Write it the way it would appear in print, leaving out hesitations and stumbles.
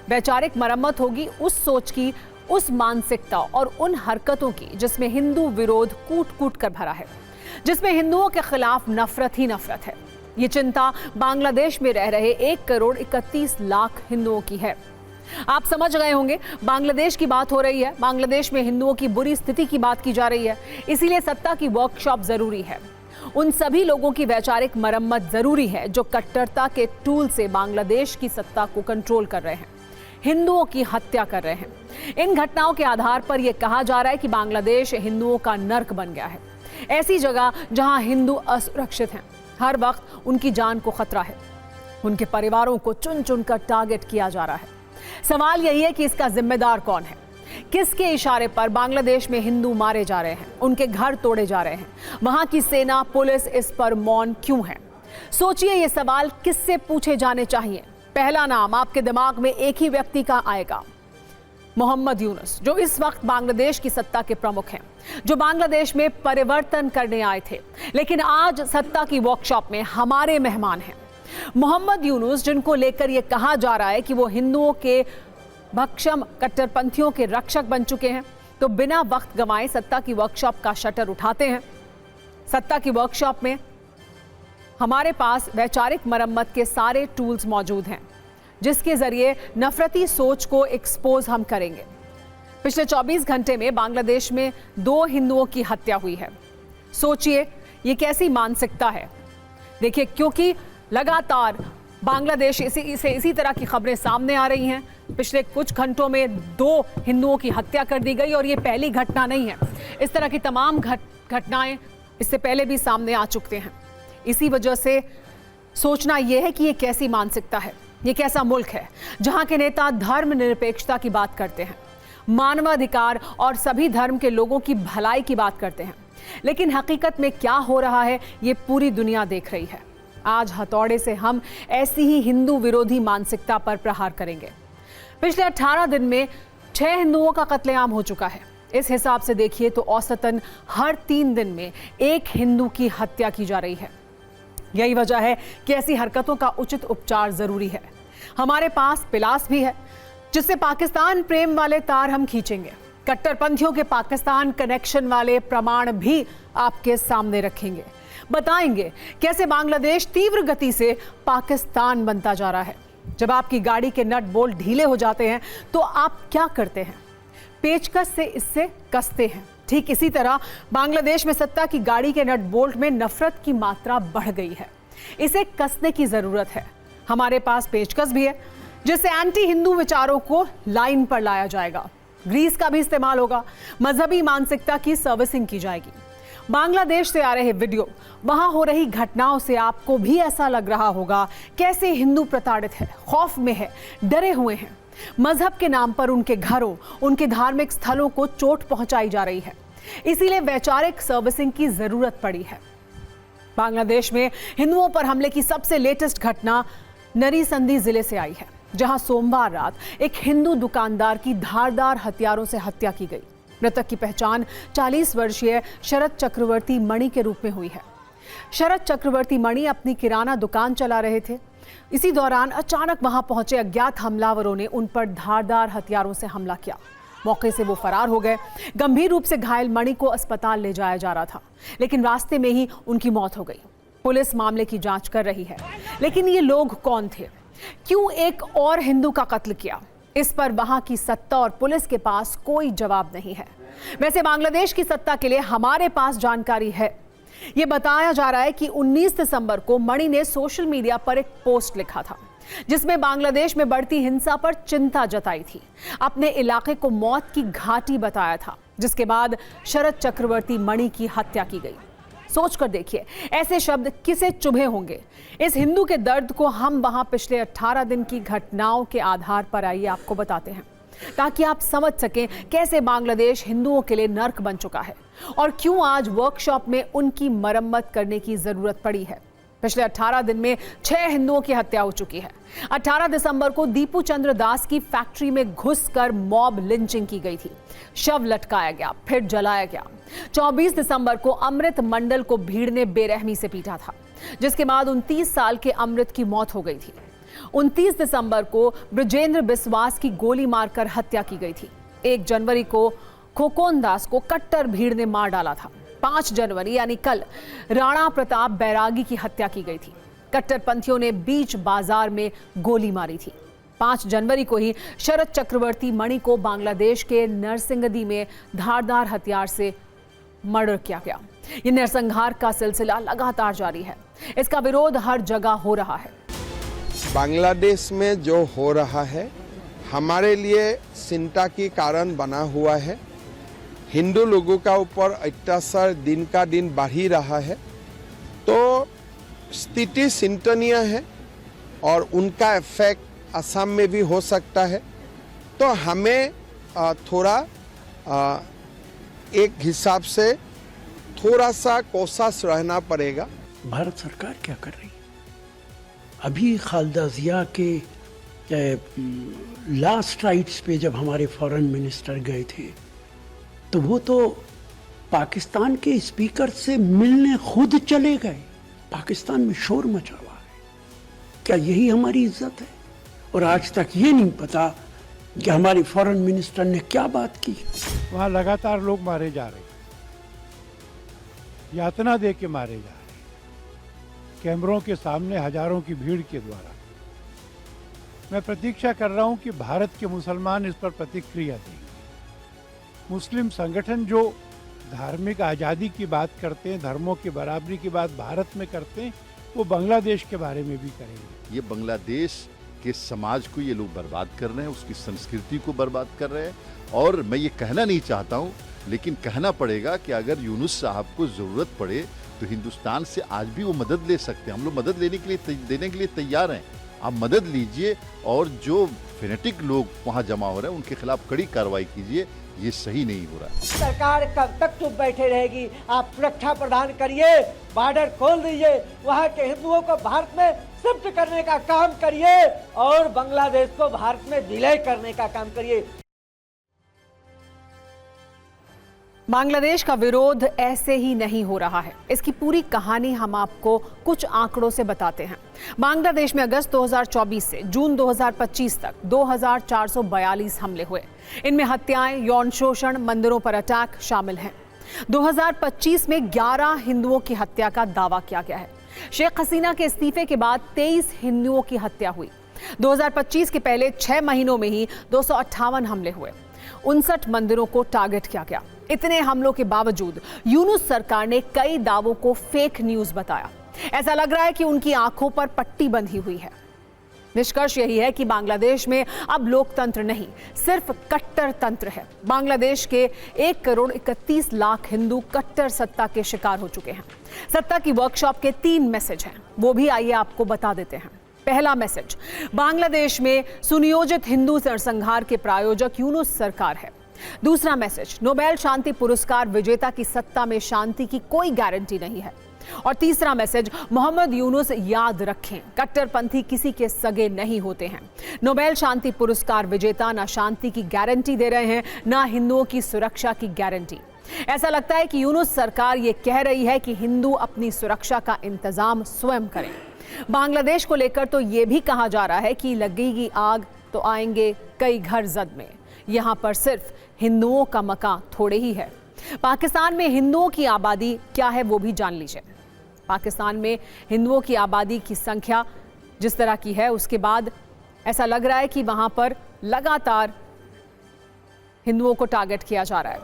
वैचारिक मरम्मत होगी उस सोच की, उस मानसिकता और उन हरकतों की जिसमें हिंदू विरोध कूट कूट कर भरा है, जिसमें हिंदुओं के खिलाफ नफरत ही नफरत है। ये चिंता बांग्लादेश में रह रहे 1,31,00,000 हिंदुओं की है। आप समझ गए होंगे, बांग्लादेश की बात हो रही है, बांग्लादेश में हिंदुओं की बुरी स्थिति की बात की जा रही है, इसीलिए सत्ता की वर्कशॉप जरूरी है। उन सभी लोगों की वैचारिक मरम्मत जरूरी है जो कट्टरता के टूल से बांग्लादेश की सत्ता को कंट्रोल कर रहे हैं, हिंदुओं की हत्या कर रहे हैं। इन घटनाओं के आधार पर यह कहा जा रहा है कि बांग्लादेश हिंदुओं का नर्क बन गया है, ऐसी जगह जहां हिंदू असुरक्षित हैं, हर वक्त उनकी जान को खतरा है, उनके परिवारों को चुन चुन कर टारगेट किया जा रहा है। सवाल यही है कि इसका जिम्मेदार कौन है? किसके इशारे पर बांग्लादेश में हिंदू मारे जा रहे हैं, उनके घर तोड़े जा रहे हैं? वहां की सेना, पुलिस इस पर मौन क्यों है? सोचिए, ये सवाल किससे पूछे जाने चाहिए? पहला नाम आपके दिमाग में एक ही व्यक्ति का आएगा, मोहम्मद यूनुस, जो इस वक्त बांग्लादेश की सत्ता के प्रमुख हैं, जो बांग्लादेश में परिवर्तन करने आए थे, लेकिन आज सत्ता की वर्कशॉप में हमारे मेहमान हैं। मोहम्मद यूनुस, जिनको लेकर यह कहा जा रहा है कि वो हिंदुओं के भक्षम कट्टरपंथियों के रक्षक बन चुके हैं, तो बिना वक्त गंवाए सत्ता की वर्कशॉप का शटर उठाते हैं। सत्ता की वर्कशॉप में हमारे पास वैचारिक मरम्मत के सारे टूल्स मौजूद हैं, जिसके जरिए नफरती सोच को एक्सपोज हम करेंगे। पिछले 24 घंटे में बांग्लादेश में 2 हिंदुओं की हत्या हुई है। सोचिए, ये कैसी मानसिकता है? देखिए, क्योंकि लगातार बांग्लादेश इसी तरह की खबरें सामने आ रही हैं। पिछले कुछ घंटों में 2 हिंदुओं की हत्या कर दी गई और ये पहली घटना नहीं है। इस तरह की तमाम घटनाएं इससे पहले भी सामने आ चुके हैं। इसी वजह से सोचना यह है कि ये कैसी मानसिकता है, ये कैसा मुल्क है जहां के नेता धर्मनिरपेक्षता की बात करते हैं, मानवाधिकार और सभी धर्म के लोगों की भलाई की बात करते हैं, लेकिन हकीकत में क्या हो रहा है ये पूरी दुनिया देख रही है। आज हथौड़े से हम ऐसी ही हिंदू विरोधी मानसिकता पर प्रहार करेंगे। पिछले 18 दिन में 6 हिंदुओं का कत्लेआम हो चुका है। इस हिसाब से देखिए तो औसतन हर 3 दिन में 1 हिंदू की हत्या की जा रही है। यही वजह है कि ऐसी हरकतों का उचित उपचार जरूरी है। हमारे पास पिलास भी है, जिससे पाकिस्तान प्रेम वाले तार हम खींचेंगे। कट्टरपंथियों के पाकिस्तान कनेक्शन वाले प्रमाण भी आपके सामने रखेंगे। बताएंगे कैसे बांग्लादेश तीव्र गति से पाकिस्तान बनता जा रहा है। जब आपकी गाड़ी के नट बोल्ट ढीले हो जाते हैं तो आप क्या करते हैं? पेचकस से इससे कसते हैं। ठीक इसी तरह बांग्लादेश में सत्ता की गाड़ी के नट बोल्ट में नफरत की मात्रा बढ़ गई है। इसे कसने की जरूरत है। हमारे पास पेचकस भी है, जिससे एंटी हिंदू विचारों को लाइन पर लाया जाएगा। ग्रीस का भी इस्तेमाल होगा। मजहबी मानसिकता की सर्विसिंग की जाएगी। बांग्लादेश से आ रहे वीडियो, वहां हो रही घटनाओं से आपको भी ऐसा लग रहा होगा कैसे हिंदू प्रताड़ित है, खौफ में है, डरे हुए हैं। मजहब के नाम पर उनके घरों, उनके धार्मिक स्थलों को चोट पहुंचाई जा रही है। इसीलिए वैचारिक सर्विसिंग की जरूरत पड़ी है। बांग्लादेश में हिंदुओं पर हमले की सबसे लेटेस्ट घटना नरीसंदी जिले से आई है, जहां सोमवार रात एक हिंदू दुकानदार की धारदार हथियारों से हत्या की गई। मृतक की पहचान 40 वर्षीय शरद चक्रवर्ती मणि के रूप में हुई है। शरद चक्रवर्ती मणि अपनी किराना दुकान चला रहे थे। इसी दौरान अचानक वहां पहुंचे अज्ञात हमलावरों ने उन पर धारदार हथियारों से हमला किया। मौके से वो फरार हो गए। गंभीर रूप से घायल मणि को अस्पताल ले जाया जा रहा था, लेकिन रास्ते में ही उनकी मौत हो गई। पुलिस मामले की जांच कर रही है, लेकिन ये लोग कौन थे? क्यों एक और हिंदू का कत्ल किया? इस पर वहां की सत्ता और पुलिस के पास कोई जवाब नहीं है। वैसे बांग्लादेश की सत्ता के लिए हमारे पास जानकारी है। ये बताया जा रहा है कि 19 दिसंबर को मणि ने सोशल मीडिया पर एक पोस्ट लिखा था, जिसमें बांग्लादेश में बढ़ती हिंसा पर चिंता जताई थी। अपने इलाके को मौत की घाटी बताया था, जिसके बाद शरद चक्रवर्ती मणि की हत्या की गई। सोच कर देखिए, ऐसे शब्द किसे चुभे होंगे? इस हिंदू के दर्द को हम वहां पिछले 18 दिन की घटनाओं के आधार पर आइए आपको बताते हैं, ताकि आप समझ सकें कैसे बांग्लादेश हिंदुओं के लिए नर्क बन चुका है और क्यों आज वर्कशॉप में उनकी मरम्मत करने की जरूरत पड़ी है। पिछले 18 दिन में 6 हिंदुओं की हत्या हो चुकी है। 18 दिसंबर को दीपू चंद्र दास की फैक्ट्री में घुसकर मॉब लिंचिंग की गई थी। शव लटकाया गया, फिर जलाया गया। 24 दिसंबर को अमृत मंडल को भीड़ ने बेरहमी से पीटा था, जिसके बाद 29 साल के अमृत की मौत हो गई थी। 29 दिसंबर को बृजेंद्र बिस्वास की गोली मारकर हत्या की गई थी। 1 जनवरी को खोकोन दास को कट्टर भीड़ ने मार डाला था। 5 जनवरी यानी कल राणा प्रताप बैरागी की हत्या की गई थी। कट्टरपंथियों ने बीच बाजार में गोली मारी थी। 5 जनवरी को ही शरद चक्रवर्ती मणि को बांग्लादेश के नरसिंगदी में धारदार हथियार से मर्डर किया गया। ये नरसंहार का सिलसिला लगातार जारी है। इसका विरोध हर जगह हो रहा है। बांग्लादेश में जो हो रहा है हमारे लिए चिंता की कारण बना हुआ है। हिंदू लोगों का ऊपर अत्याचार दिन का दिन बढ़ ही रहा है, तो स्थिति चिंतनीय है और उनका इफेक्ट असम में भी हो सकता है। तो हमें थोड़ा एक हिसाब से थोड़ा सा कोशिश रहना पड़ेगा। भारत सरकार क्या कर रही है? अभी खालदा जिया के लास्ट राइट्स पे जब हमारे फॉरेन मिनिस्टर गए थे तो वो तो पाकिस्तान के स्पीकर से मिलने खुद चले गए। पाकिस्तान में शोर मचा हुआ है। क्या यही हमारी इज्जत है? और आज तक ये नहीं पता कि हमारे फॉरेन मिनिस्टर ने क्या बात की। वहाँ लगातार लोग मारे जा रहे हैं, यातना दे के मारे जा रहे हैं, कैमरों के सामने हजारों की भीड़ के द्वारा। मैं प्रतीक्षा कर रहा हूं कि भारत के मुसलमान इस पर प्रतिक्रिया देंगे। मुस्लिम संगठन जो धार्मिक आज़ादी की बात करते हैं, धर्मों की बराबरी की बात भारत में करते हैं, वो बांग्लादेश के बारे में भी करेंगे। ये बांग्लादेश के समाज को ये लोग बर्बाद कर रहे हैं, उसकी संस्कृति को बर्बाद कर रहे हैं। और मैं ये कहना नहीं चाहता हूँ, लेकिन कहना पड़ेगा कि अगर यूनुस साहब को ज़रूरत पड़े तो हिंदुस्तान से आज भी वो मदद ले सकते हैं। हम लोग मदद देने के लिए तैयार हैं। आप मदद लीजिए और जो फेनेटिक लोग वहाँ जमा हो रहे हैं उनके खिलाफ कड़ी कार्रवाई कीजिए। ये सही नहीं हो रहा। सरकार कब तक चुप बैठे रहेगी? आप सुरक्षा प्रदान करिए, बॉर्डर खोल दीजिए, वहाँ के हिंदुओं को भारत में शिफ्ट करने का काम करिए और बांग्लादेश को भारत में विलय करने का काम करिए। बांग्लादेश का विरोध ऐसे ही नहीं हो रहा है। इसकी पूरी कहानी हम आपको कुछ आंकड़ों से बताते हैं। बांग्लादेश में अगस्त 2024 से जून 2025 तक 2442 हमले हुए। इनमें हत्याएं, यौन शोषण, मंदिरों पर अटैक शामिल हैं। 2025 में 11 हिंदुओं की हत्या का दावा किया गया है। शेख हसीना के इस्तीफे के बाद 23 हिंदुओं की हत्या हुई। 2025 के पहले 6 महीनों में ही 258 हमले हुए। 59 मंदिरों को टारगेट किया गया। इतने हमलों के बावजूद यूनुस सरकार ने कई दावों को फेक न्यूज बताया। ऐसा लग रहा है कि उनकी आंखों पर पट्टी बंधी हुई है। निष्कर्ष यही है कि बांग्लादेश में अब लोकतंत्र नहीं, सिर्फ कट्टर तंत्र है। बांग्लादेश के 1,31,00,000 हिंदू कट्टर सत्ता के शिकार हो चुके हैं। सत्ता की वर्कशॉप के 3 मैसेज हैं, वो भी आइए आपको बता देते हैं। पहला मैसेज, बांग्लादेश में सुनियोजित हिंदू नरसंहार के प्रायोजक यूनुस सरकार है। दूसरा मैसेज, नोबेल शांति पुरस्कार विजेता की सत्ता में शांति की कोई गारंटी नहीं है। और तीसरा मैसेज, मोहम्मद यूनुस याद रखें, कट्टरपंथी किसी के सगे नहीं होते हैं। नोबेल शांति पुरस्कार विजेता ना शांति की गारंटी दे रहे हैं, ना हिंदुओं की सुरक्षा की गारंटी। ऐसा लगता है कि यूनुस सरकार ये कह रही है कि हिंदू अपनी सुरक्षा का इंतजाम स्वयं करें। बांग्लादेश को लेकर तो ये भी कहा जा रहा है कि लगेगी आग तो आएंगे कई घर जद में। यहाँ पर सिर्फ हिंदुओं का मकान थोड़े ही है। पाकिस्तान में हिंदुओं की आबादी क्या है वो भी जान लीजिए। पाकिस्तान में हिंदुओं की आबादी की संख्या जिस तरह की है, उसके बाद ऐसा लग रहा है कि वहाँ पर लगातार हिंदुओं को टारगेट किया जा रहा है।